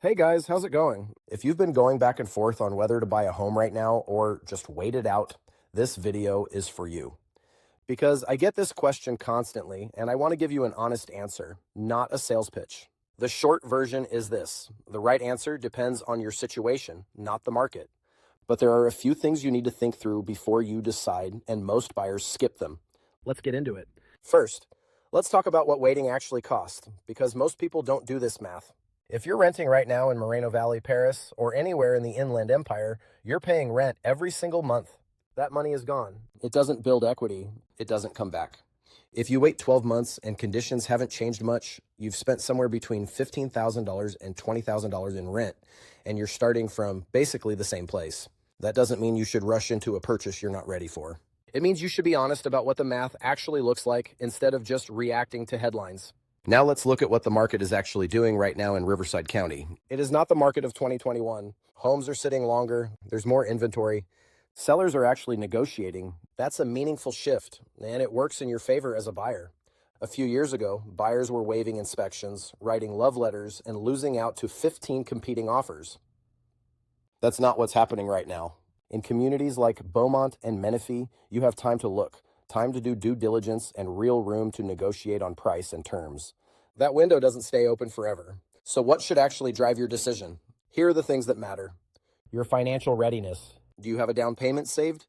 Hey guys, how's it going? If you've been going back and forth on whether to buy a home right now or just wait it out, this video is for you. Because I get this question constantly, and I want to give you an honest answer, not a sales pitch. The short version is this: the right answer depends on your situation, not the market. But there are a few things you need to think through before you decide, and most buyers skip them. Let's get into it. First, let's talk about what waiting actually costs, because most people don't do this math. If you're renting right now in Moreno Valley, Perris, or anywhere in the Inland Empire, you're paying rent every single month. That money is gone. It doesn't build equity. It doesn't come back. If you wait 12 months and conditions haven't changed much, you've spent somewhere between $15,000 and $20,000 in rent, and you're starting from basically the same place. That doesn't mean you should rush into a purchase you're not ready for. It means you should be honest about what the math actually looks like instead of just reacting to headlines. Now let's look at what the market is actually doing right now in Riverside County. It is not the market of 2021. Homes are sitting longer. There's more inventory. Sellers are actually negotiating. That's a meaningful shift, and it works in your favor as a buyer. A few years ago, buyers were waiving inspections, writing love letters, and losing out to 15 competing offers. That's not what's happening right now. In communities like Beaumont and Menifee, you have time to look, time to do due diligence, and real room to negotiate on price and terms. That window doesn't stay open forever. So what should actually drive your decision? Here are the things that matter. Your financial readiness. Do you have a down payment saved?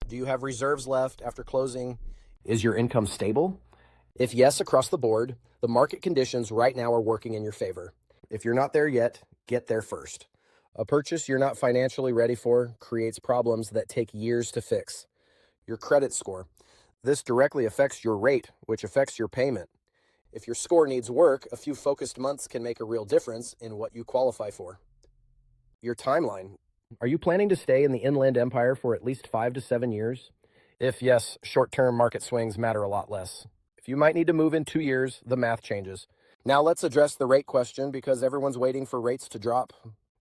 Do you have reserves left after closing? Is your income stable? If yes, across the board, the market conditions right now are working in your favor. If you're not there yet, get there first. A purchase you're not financially ready for creates problems that take years to fix. Your credit score. This directly affects your rate, which affects your payment. If your score needs work, a few focused months can make a real difference in what you qualify for. Your timeline. Are you planning to stay in the Inland Empire for at least 5 to 7 years? If yes, short-term market swings matter a lot less. If you might need to move in 2 years, the math changes. Now let's address the rate question because everyone's waiting for rates to drop.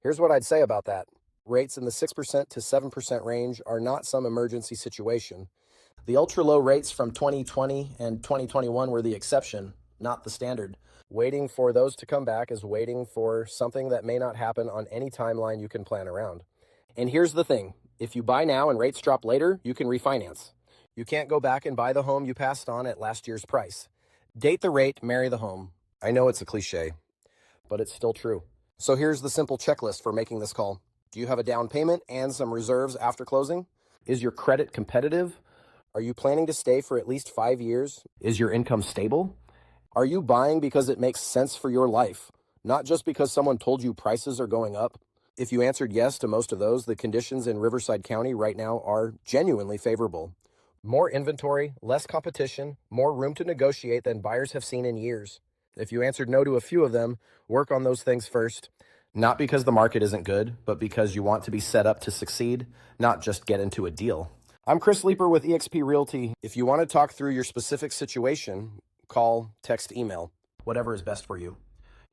Here's what I'd say about that. Rates in the 6% to 7% range are not some emergency situation. The ultra-low rates from 2020 and 2021 were the exception, not the standard. Waiting for those to come back is waiting for something that may not happen on any timeline you can plan around. And here's the thing. If you buy now and rates drop later, you can refinance. You can't go back and buy the home you passed on at last year's price. Date the rate, marry the home. I know it's a cliche, but it's still true. So here's the simple checklist for making this call. Do you have a down payment and some reserves after closing? Is your credit competitive? Are you planning to stay for at least 5 years? Is your income stable? Are you buying because it makes sense for your life, not just because someone told you prices are going up? If you answered yes to most of those, the conditions in Riverside County right now are genuinely favorable. More inventory, less competition, more room to negotiate than buyers have seen in years. If you answered no to a few of them, work on those things first. Not because the market isn't good, but because you want to be set up to succeed, not just get into a deal. I'm Chris Leeper with eXp Realty. If you want to talk through your specific situation, call, text, email, whatever is best for you.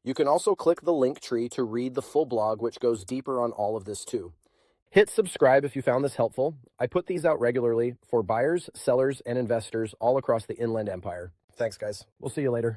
You can also click the link tree to read the full blog, which goes deeper on all of this too. Hit subscribe if you found this helpful. I put these out regularly for buyers, sellers, and investors all across the Inland Empire. Thanks, guys. We'll see you later.